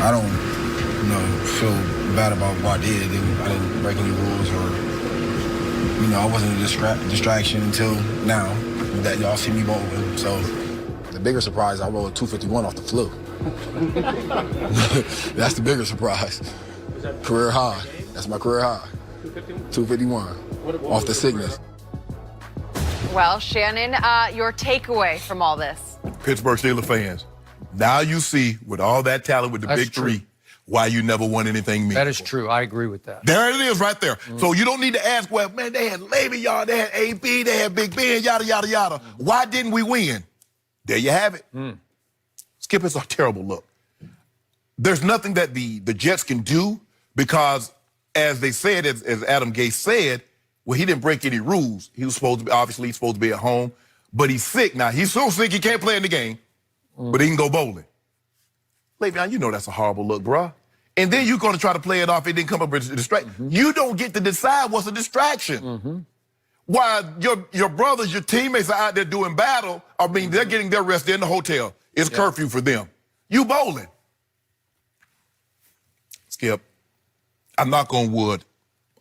I don't, feel bad about what I did. I didn't break any rules or, I wasn't a distraction until now that y'all see me bowling. So the bigger surprise, I rolled a 251 off the flu. That's the bigger surprise. Career high. That's my career high. 251 off the sickness. Well, Shannon, your takeaway from all this? Pittsburgh Steelers fans, now you see with all that talent with the That's big true. three, why you never won anything meaningful. That is true. I agree with that. There it is right there. So you don't need to ask, well, man, they had Le'Veon, they had AB, they had Big Ben, yada, yada, yada. Why didn't we win? There you have it. Skip, it's a terrible look. There's nothing that the Jets can do because, as they said, as Adam Gase said, well, he didn't break any rules. He was supposed to be, obviously, he's supposed to be at home, but he's sick. Now, he's so sick he can't play in the game, but he can go bowling. Le'Veon, you know that's a horrible look, bruh. And then you're going to try to play it off. It didn't come up with a distraction. You don't get to decide what's a distraction. While your brothers, your teammates are out there doing battle, I mean, they're getting their rest. They're in the hotel. It's curfew for them. You bowling. Skip, I'm knock on wood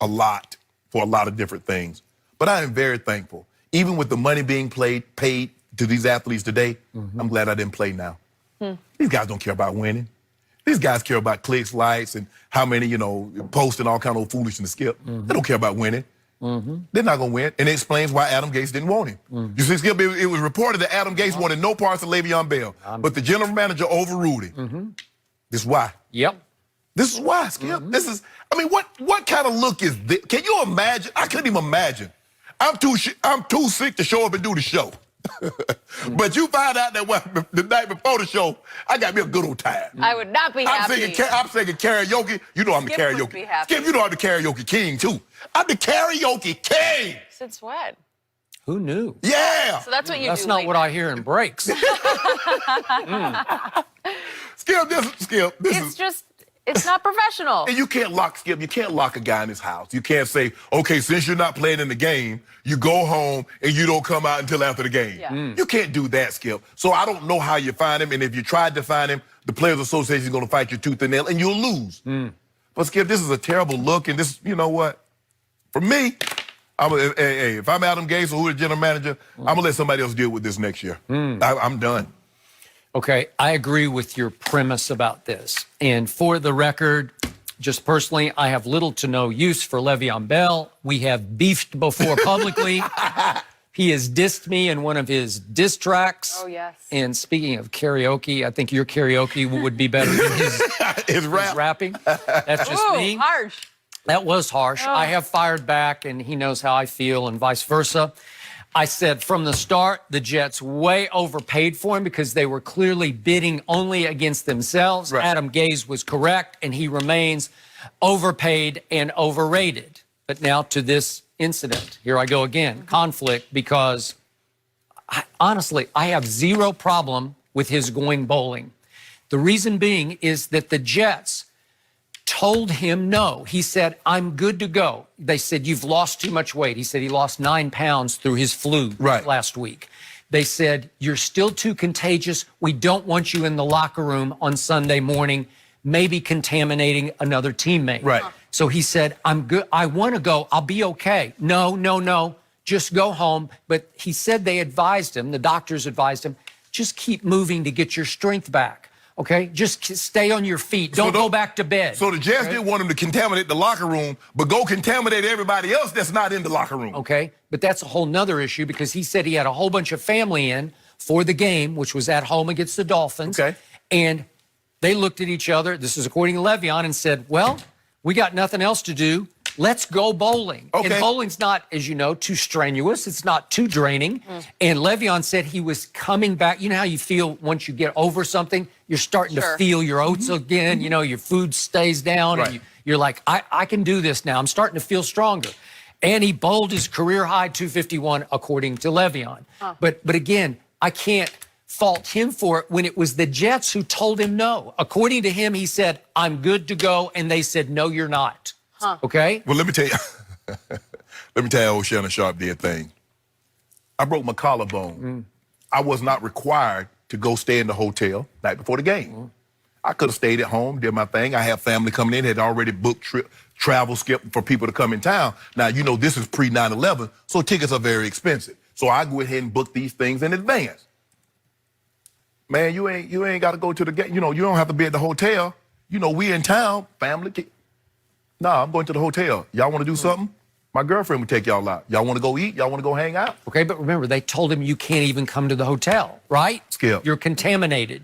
a lot for a lot of different things, but I am very thankful. Even with the money being paid to these athletes today, I'm glad I didn't play now. These guys don't care about winning. These guys care about clicks, likes, and how many, posting all kind of foolishness, Skip. They don't care about winning. They're not going to win, and it explains why Adam Gase didn't want him. You see, Skip, it was reported that Adam Gase wanted no parts of Le'Veon Bell, but the general manager overruled him. This is why. Yep. This is why, Skip. This is, I mean, what kind of look is this? Can you imagine? I couldn't even imagine. I'm too sick to show up and do the show. But you find out that the night before the show, I got me a good old time. I would not be happy. I'm singing karaoke. You know I'm the Skip would karaoke. be happy. Skip, you know I'm the karaoke king, too. I'm the karaoke king. Since when? Who knew? Yeah. So that's what you That's do. not late what night. I hear in breaks. Skip, this is... It's not professional. And you can't lock, Skip, you can't lock a guy in his house. You can't say, okay, since you're not playing in the game, you go home and you don't come out until after the game. Yeah. You can't do that, Skip. So I don't know how you find him, and if you tried to find him, the Players Association is going to fight you tooth and nail, and you'll lose. But, Skip, this is a terrible look, and this, you know what? For me, if I'm Adam Gase or who the general manager, I'm going to let somebody else deal with this next year. I'm done. Okay, I agree with your premise about this. And for the record, just personally, I have little to no use for Le'Veon Bell. We have beefed before publicly. He has dissed me in one of his diss tracks. Oh, yes. And speaking of karaoke, I think your karaoke would be better than his rapping. That's just me. Harsh. That was harsh. Oh. I have fired back, and he knows how I feel, and vice versa. I said from the start, the Jets way overpaid for him because they were clearly bidding only against themselves. Right. Adam Gase was correct, and he remains overpaid and overrated. But now to this incident. Here I go again. Conflict, because honestly, I have zero problem with his going bowling. The reason being is that the Jets told him no. He said, I'm good to go. They said, you've lost too much weight. He said he lost 9 pounds through his flu last week. They said, you're still too contagious. We don't want you in the locker room on Sunday morning, maybe contaminating another teammate. Right. So he said, I'm good. I want to go. I'll be okay. No. Just go home. But he said they advised him, the doctors advised him, just keep moving to get your strength back. Okay, just stay on your feet. Don't go back to bed. So the Jets didn't want him to contaminate the locker room, but go contaminate everybody else that's not in the locker room. Okay, but that's a whole nother issue because he said he had a whole bunch of family in for the game, which was at home against the Dolphins. Okay. And they looked at each other, this is according to Le'Veon, and said, well, we got nothing else to do. Let's go bowling. Okay. And bowling's not, as you know, too strenuous. It's not too draining. And Le'Veon said he was coming back. You know how you feel once you get over something? You're starting to feel your oats again. You know, your food stays down. Right. And you're like, I can do this now. I'm starting to feel stronger. And he bowled his career high 251, according to Le'Veon. But again, I can't fault him for it when it was the Jets who told him no. According to him, he said, I'm good to go. And they said, no, you're not. Okay? Well, let me tell you, how old Shannon Sharp did thing. I broke my collarbone. I was not required to go stay in the hotel night before the game. I could have stayed at home, did my thing. I have family coming in, had already booked travel skip for people to come in town. Now, you know, this is pre-9/11, so tickets are very expensive. So I go ahead and book these things in advance. Man, you ain't got to go to the game. You know, you don't have to be at the hotel. You know, we in town, family. Nah, I'm going to the hotel. Y'all want to do something? My girlfriend would take y'all out. Y'all want to go eat? Y'all want to go hang out? Okay, but remember, they told him you can't even come to the hotel, right? Skip. You're contaminated.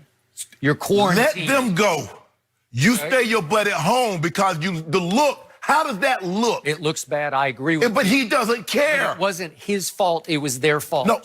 You're quarantined. Let them go. You stay your butt at home because the look, how does that look? It looks bad. I agree with you. But he doesn't care. But it wasn't his fault. It was their fault. No,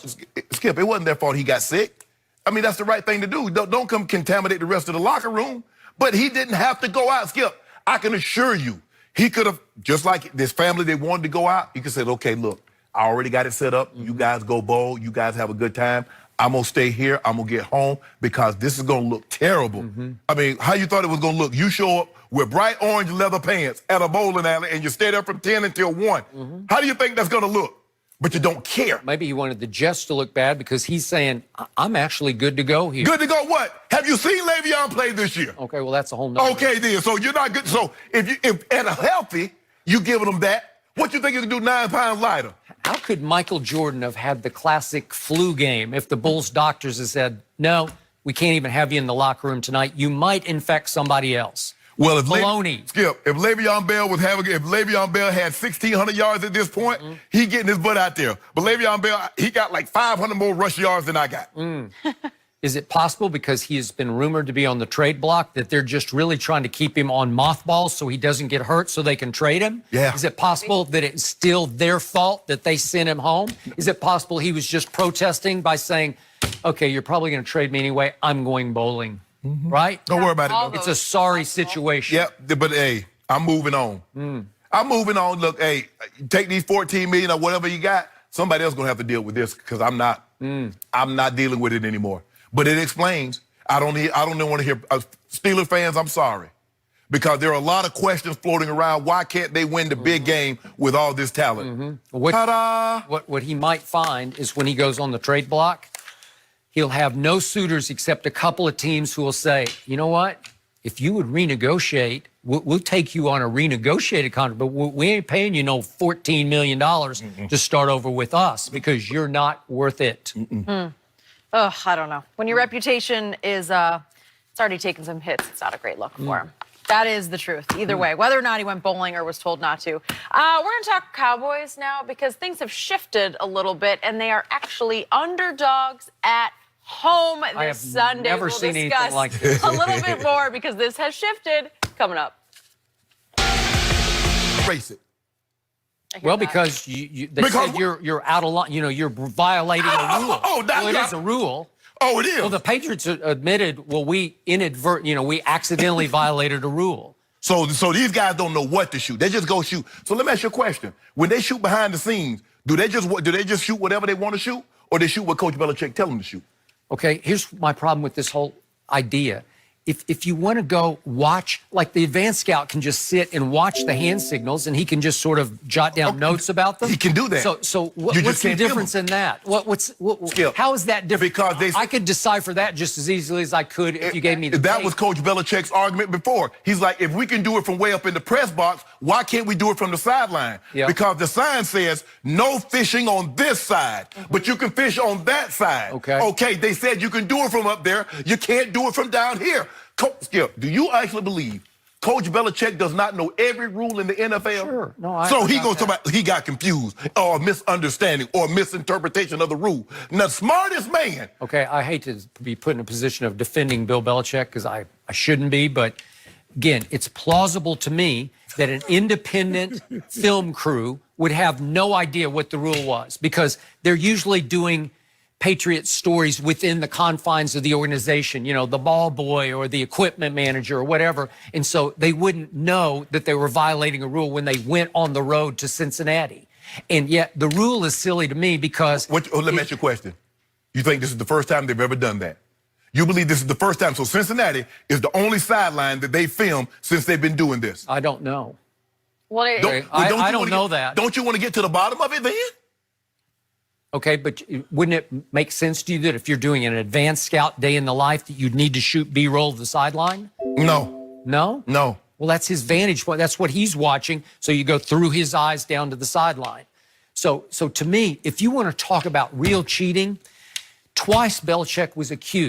Skip, it wasn't their fault he got sick. I mean, that's the right thing to do. Don't come contaminate the rest of the locker room. But he didn't have to go out, Skip. I can assure you, he could have, just like this family, they wanted to go out, he could say, okay, look, I already got it set up. You guys go bowl. You guys have a good time. I'm going to stay here. I'm going to get home because this is going to look terrible. I mean, how you thought it was going to look? You show up with bright orange leather pants at a bowling alley and you stay there from 10 until 1. How do you think that's going to look? But you don't care. Maybe he wanted the Jets to look bad because he's saying, I'm actually good to go here. Good to go what? Have you seen Le'Veon play this year? Okay, well, that's a whole nother. Okay, then. So you're not good. So if at a healthy, you giving them that, what you think you can do 9 pounds lighter? How could Michael Jordan have had the classic flu game if the Bulls doctors had said, no, we can't even have you in the locker room tonight. You might infect somebody else. Well, if Skip, if Le'Veon Bell if Le'Veon Bell had 1,600 yards at this point, he getting his butt out there. But Le'Veon Bell, he got like 500 more rush yards than I got. Is it possible, because he has been rumored to be on the trade block, that they're just really trying to keep him on mothballs so he doesn't get hurt so they can trade him? Yeah. Is it possible that it's still their fault that they sent him home? Is it possible he was just protesting by saying, okay, you're probably going to trade me anyway, I'm going bowling? Right? Don't worry about it. It's a sorry situation. Yep, but hey, I'm moving on. I'm moving on. Look, hey, take these 14 million or whatever you got. Somebody else gonna have to deal with this because I'm not. I'm not dealing with it anymore. But it explains. I don't want to hear Steelers fans. I'm sorry, because there are a lot of questions floating around. Why can't they win the big game with all this talent? What he might find is when he goes on the trade block, he'll have no suitors except a couple of teams who will say, you know what? If you would renegotiate, we'll take you on a renegotiated contract, but we ain't paying you no $14 million to start over with us because you're not worth it. Oh, I don't know. When your reputation is, it's already taken some hits, it's not a great look for him. That is the truth. Either way, whether or not he went bowling or was told not to. We're going to talk Cowboys now because things have shifted a little bit, and they are actually underdogs at home this Sunday. Never seen anything like this. A little bit more because this has shifted. Coming up. Race it. Well, because they said you're out of line. You know, you're violating a rule. It is a rule. Oh, it is. Well, the Patriots admitted, well, we accidentally violated a rule. So these guys don't know what to shoot. They just go shoot. So let me ask you a question. When they shoot behind the scenes, do they just shoot whatever they want to shoot, or they shoot what Coach Belichick tell them to shoot? Okay, here's my problem with this whole idea. If you want to go watch, like the advanced scout can just sit and watch the hand signals and he can just sort of jot down notes about them. He can do that. So what's the difference in that? How is that different? Because I could decipher that just as easily as I could if you gave me the That tape. was Coach Belichick's argument before. He's like, if we can do it from way up in the press box, why can't we do it from the sideline? Yep. Because the sign says no fishing on this side, but you can fish on that side. Okay, they said you can do it from up there. You can't do it from down here. Skip, do you actually believe Coach Belichick does not know every rule in the NFL? Sure. No, so he goes about he got confused or misunderstanding or misinterpretation of the rule. Now, the smartest man. Okay, I hate to be put in a position of defending Bill Belichick because I shouldn't be, but again, it's plausible to me that an independent film crew would have no idea what the rule was because they're usually doing Patriot stories within the confines of the organization, you know, the ball boy or the equipment manager or whatever. And so they wouldn't know that they were violating a rule when they went on the road to Cincinnati. And yet the rule is silly to me because... Let me ask you a question. You think this is the first time they've ever done that? You believe this is the first time? So Cincinnati is the only sideline that they filmed since they've been doing this? I don't know. Well, I don't know that. Don't you want to get to the bottom of it then? Okay, but wouldn't it make sense to you that if you're doing an advanced scout day in the life that you'd need to shoot B-roll of the sideline? No. No? No. Well, that's his vantage point. That's what he's watching. So you go through his eyes down to the sideline. So to me, if you want to talk about real cheating, twice Belichick was accused.